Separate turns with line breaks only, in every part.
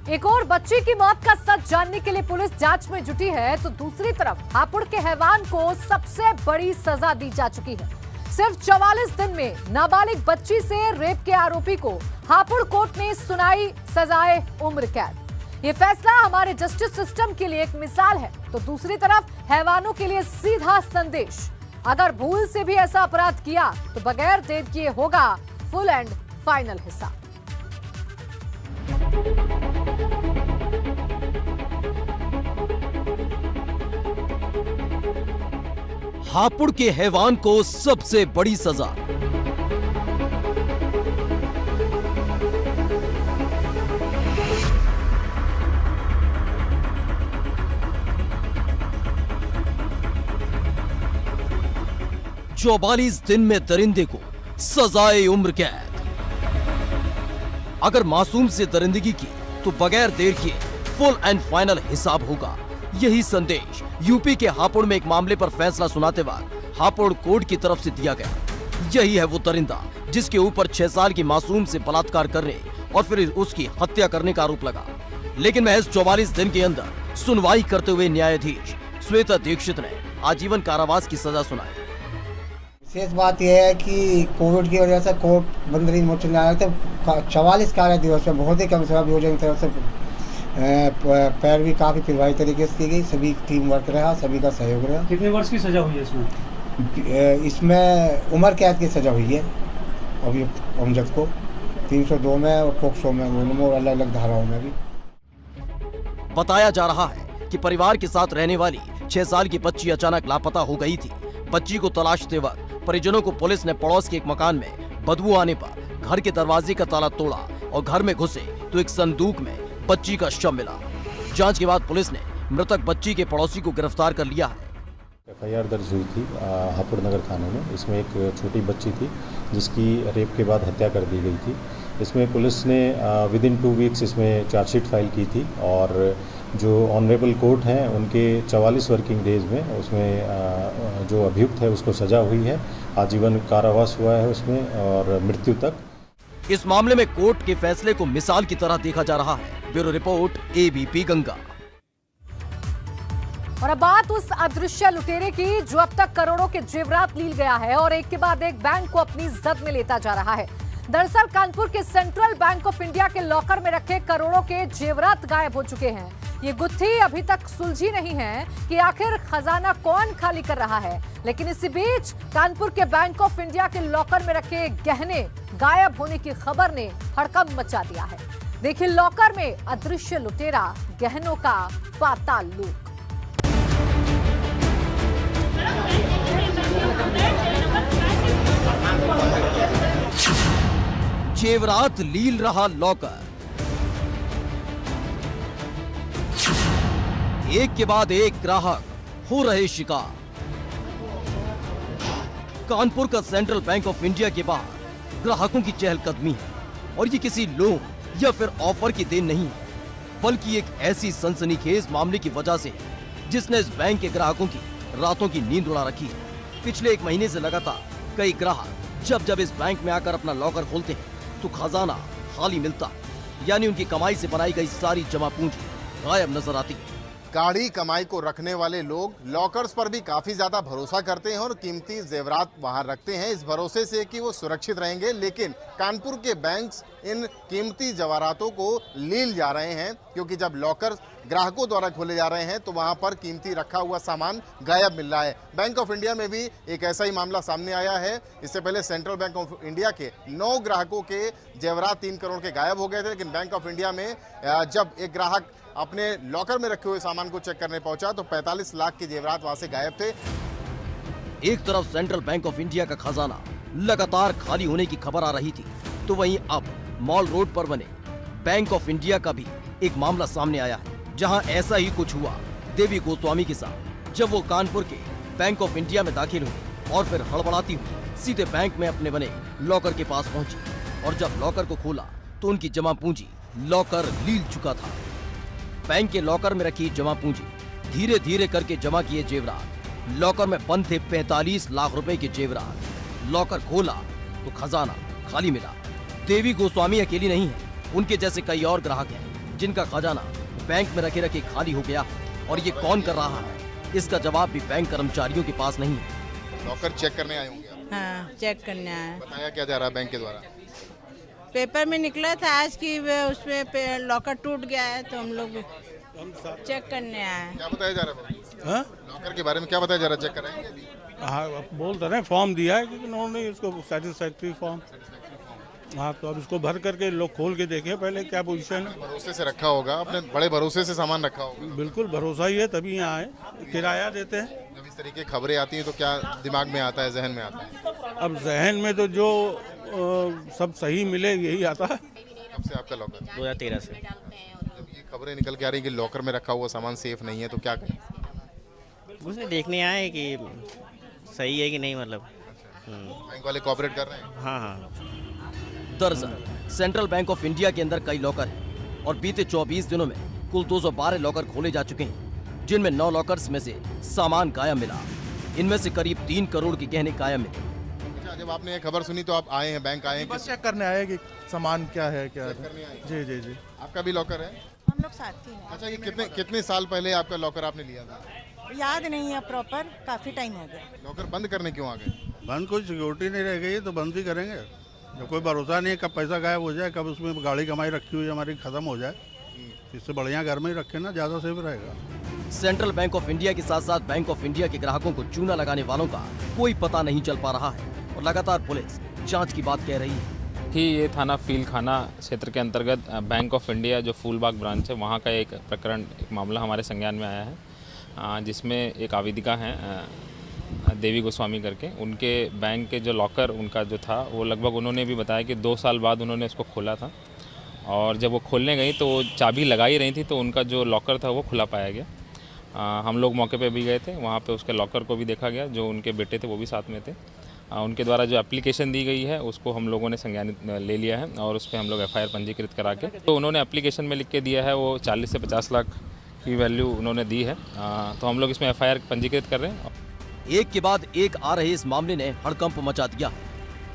एक और बच्ची की मौत का सच जानने के लिए पुलिस जांच में जुटी है, तो दूसरी तरफ हापुड़ के हैवान को सबसे बड़ी सजा दी जा चुकी है। सिर्फ 44 दिन में नाबालिग बच्ची से रेप के आरोपी को हापुड़ कोर्ट ने सुनाई सजाए उम्र कैद। ये फैसला हमारे जस्टिस सिस्टम के लिए एक मिसाल है, तो दूसरी तरफ हैवानों के लिए सीधा संदेश। अगर भूल से भी ऐसा अपराध किया तो बगैर देर किए होगा फुल एंड फाइनल हिसाब।
हापुड़ के हैवान को सबसे बड़ी सजा। चौवालीस दिन में दरिंदे को सजाए उम्र कैद। अगर मासूम से दरिंदगी की तो बगैर देर किए फुल एंड फाइनल हिसाब होगा। यही संदेश यूपी के हापुड़ में एक मामले पर फैसला सुनाते वक्त हापुड़ कोर्ट की तरफ से दिया गया। यही है वो दरिंदा जिसके ऊपर 6 साल की मासूम से बलात्कार करने और फिर उसकी हत्या करने का आरोप लगा। लेकिन महज 44 दिन के अंदर सुनवाई करते हुए न्यायाधीश श्वेता दीक्षित ने आजीवन कारावास की सजा सुनाई।
विशेष बात यह है कि कोविड की वजह से कोर्ट बंद रही, मोर्चा न्यायालय तो 44 कार्य दिवस में बहुत ही कम सेवा योजना की तरफ से पैरवी काफी प्रभावी तरीके से की गई। सभी टीम वर्क रहा, सभी का सहयोग रहा।
कितने वर्ष की सजा हुई है इसमें?
इसमें उम्र कैद की सजा हुई है अभियुक्त अमजद को 302 में और पोक्सो में, दोनों अलग अलग धाराओं में भी।
बताया जा रहा है कि परिवार के साथ रहने वाली 6 साल की बच्ची अचानक लापता हो गई थी। बच्ची को तलाशते वक्त परिजनों को पुलिस ने पड़ोस के एक मकान में बदबू आने पर घर के दरवाजे का ताला तोड़ा और घर में घुसे तो एक संदूक में बच्ची का शव मिला। जांच के बाद पुलिस ने मृतक बच्ची के पड़ोसी को गिरफ्तार कर लिया है।
FIR दर्ज हुई थी हापुड़ नगर थाने में। इसमें एक छोटी बच्ची थी जिसकी रेप के बाद हत्या कर दी गई थी। इसमें पुलिस ने विदिन 2 वीक्स इसमें चार्जशीट फाइल की थी और जो ऑनरेबल कोर्ट हैं उनके 44 वर्किंग डेज में उसमें जो अभियुक्त है उसको सजा हुई है, आजीवन कारावास हुआ है उसमें और मृत्यु तक।
इस मामले में कोर्ट के फैसले को मिसाल की तरह देखा जा रहा है। Bureau report ABP Ganga.
और अब बात उस अदृश्य लुटेरे की जो अब तक करोड़ों के जेवरात लील गया है और एक के बाद एक बैंक को अपनी जद में लेता जा रहा है। दरअसल कानपुर के सेंट्रल बैंक ऑफ इंडिया के लॉकर में रखे करोड़ों के जेवरात गायब हो चुके हैं। ये गुत्थी अभी तक सुलझी नहीं है कि आखिर खजाना कौन खाली कर रहा है। लेकिन इसी बीच कानपुर के बैंक ऑफ इंडिया के लॉकर में रखे गहने गायब होने की खबर ने हड़कंप मचा दिया है। देखिए लॉकर में अदृश्य लुटेरा, गहनों का पाताल लूट।
जेवरात लील रहा लॉकर, एक के बाद एक ग्राहक हो रहे शिकार। कानपुर का सेंट्रल बैंक ऑफ इंडिया के बाहर ग्राहकों की चहलकदमी है और ये किसी लोन या फिर ऑफर की देन नहीं है, बल्कि एक ऐसी सनसनीखेज मामले की वजह से जिसने इस बैंक के ग्राहकों की रातों की नींद उड़ा रखी है। पिछले 1 महीने से लगातार कई ग्राहक जब इस बैंक में आकर अपना लॉकर खोलते हैं तो खजाना खाली मिलता, यानी उनकी कमाई से बनाई गई सारी जमा पूंजी गायब नजर आती है।
गाढ़ी कमाई को रखने वाले लोग लॉकर्स पर भी काफी ज्यादा भरोसा करते हैं और कीमती जेवरात वहां रखते हैं इस भरोसे से कि वो सुरक्षित रहेंगे। लेकिन कानपुर के बैंक्स इन कीमती जवाहरातों को लील जा रहे हैं, क्योंकि जब लॉकर ग्राहकों द्वारा खोले जा रहे हैं तो वहां पर कीमती रखा हुआ सामान गायब मिल रहा है। बैंक ऑफ इंडिया में भी एक ऐसा ही मामला सामने आया है। इससे पहले सेंट्रल बैंक ऑफ इंडिया के 9 ग्राहकों के जेवरात 3 करोड़ के गायब हो गए थे। लेकिन बैंक ऑफ इंडिया में जब एक ग्राहक अपने लॉकर में रखे हुए सामान को चेक करने पहुंचा तो 45 लाख के जेवरात वहां से गायब थे।
एक तरफ सेंट्रल बैंक ऑफ इंडिया का खजाना लगातार खाली होने की खबर आ रही थी, तो वहीं अब मॉल रोड पर बने बैंक ऑफ इंडिया का भी एक मामला सामने आया है, जहां ऐसा ही कुछ हुआ देवी गोस्वामी के साथ, जब वो कानपुर के बैंक ऑफ इंडिया में दाखिल हुई और फिर हड़बड़ाती हुई सीधे बैंक में अपने बने लॉकर के पास पहुंची और जब लॉकर को खोला तो उनकी जमा पूंजी लॉकर लील चुका था। बैंक के लॉकर में रखी जमा पूंजी, धीरे धीरे करके जमा किए जेवरात, लॉकर में बंद थे 45 लाख रुपए के जेवरात। लॉकर खोला तो खजाना खाली मिला। देवी गोस्वामी अकेली नहीं है, उनके जैसे कई और ग्राहक हैं जिनका खजाना बैंक में रखे रखे खाली हो गया और ये कौन कर रहा है, इसका जवाब भी बैंक कर्मचारियों के पास नहीं है।
लॉकर चेक करने आए होंगे आप?
हाँ, चेक करने आए।
बताया क्या जा रहा है बैंक के द्वारा?
पेपर में निकला था आज की उसमें लॉकर टूट गया है, तो हम लोग चेक करने आए।
क्या बताया जा रहा है?
हाँ?
लॉकर के बारे में क्या बताया जा रहा है? चेक कराएंगे अभी?
हाँ, बोल रहे हैं फॉर्म दिया है कि उन्होंने इसको सेटिस्फैक्ट्री फॉर्म। हाँ, तो अब इसको भर करके लोग खोल के देखें पहले क्या पोजीशन है।
भरोसे से रखा होगा, अपने बड़े भरोसे से सामान रखा होगा।
बिल्कुल भरोसा ही है, तभी यहाँ आए, किराया देते हैं।
जब इस तरीके की खबरें आती हैं तो क्या दिमाग में आता है, जहन में आता है?
अब जहन में तो जो सब सही मिले यही आता है।
कब से आपका लॉकर?
2013 से।
जब ये खबरें निकल के आ रही कि लॉकर में रखा हुआ सामान सेफ नहीं है तो क्या करें?
मुझे देखने आए कि सही है कि नहीं, मतलब।
बैंक वाले कोऑपरेट कर रहे हैं?
हाँ हाँ।
दरअसल सेंट्रल बैंक ऑफ इंडिया के अंदर कई लॉकर हैं और बीते 24 दिनों में कुल 212 लॉकर खोले जा चुके हैं, जिनमें 9 लॉकर्स में से सामान गायब मिला। इनमें से करीब 3 करोड़ के गहने गायब मिले।
अच्छा, जब आपने ये खबर सुनी तो आप आए हैं, बैंक आए हैं?
बस चेक करने आए कि सामान क्या है क्या है।
करने आए?
जी जी जी।
आपका भी लॉकर है?
हम लोग साथ ही हैं।
अच्छा, ये कितने साल पहले आपका लॉकर आपने लिया था?
याद नहीं है प्रॉपर, काफी टाइम हो गया।
लॉकर बंद करने क्यों आ गए?
बंद कोई सिक्योरिटी नहीं रह गई तो बंद ही करेंगे। जब कोई भरोसा नहीं है कब पैसा गायब हो जाए, कब उसमें गाड़ी कमाई रखी हुई हमारी खत्म हो जाए, इससे बढ़िया घर में ही रखे ना, ज़्यादा सेफ रहेगा।
सेंट्रल बैंक ऑफ इंडिया के साथ साथ बैंक ऑफ इंडिया के ग्राहकों को चूना लगाने वालों का कोई पता नहीं चल पा रहा है और लगातार पुलिस जांच की बात कह रही है
कि ये थाना फील खाना क्षेत्र के अंतर्गत बैंक ऑफ इंडिया जो फूलबाग ब्रांच है, वहाँ का एक प्रकरण, एक मामला हमारे संज्ञान में आया है, जिसमें एक आवेदिका हैं देवी गोस्वामी करके, उनके बैंक के जो लॉकर उनका जो था वो लगभग उन्होंने भी बताया कि 2 साल बाद उन्होंने उसको खोला था और जब वो खोलने गई तो चाबी लगा ही रही थी तो उनका जो लॉकर था वो खुला पाया गया। हम लोग मौके पे भी गए थे, वहाँ पे उसके लॉकर को भी देखा गया, जो उनके बेटे थे वो भी साथ में थे। उनके द्वारा जो एप्लीकेशन दी गई है उसको हम लोगों ने संज्ञान ले लिया है और उस पर हम लोग FIR पंजीकृत करा के, तो उन्होंने एप्लीकेशन में लिख के दिया है वो 40 से 50 लाख की वैल्यू उन्होंने दी है, तो हम लोग इसमें FIR पंजीकृत कर रहे हैं।
एक के बाद एक आ रहे इस मामले ने हड़कंप मचा दिया है,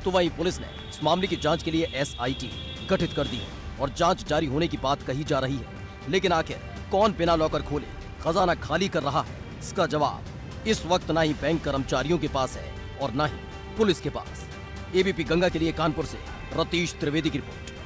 तो वहीं पुलिस ने इस मामले की जांच के लिए SIT गठित कर दी है और जांच जारी होने की बात कही जा रही है। लेकिन आखिर कौन बिना लॉकर खोले खजाना खाली कर रहा है, इसका जवाब इस वक्त ना ही बैंक कर्मचारियों के पास है और ना ही पुलिस के पास। ABP गंगा के लिए कानपुर से रतीश त्रिवेदी की रिपोर्ट।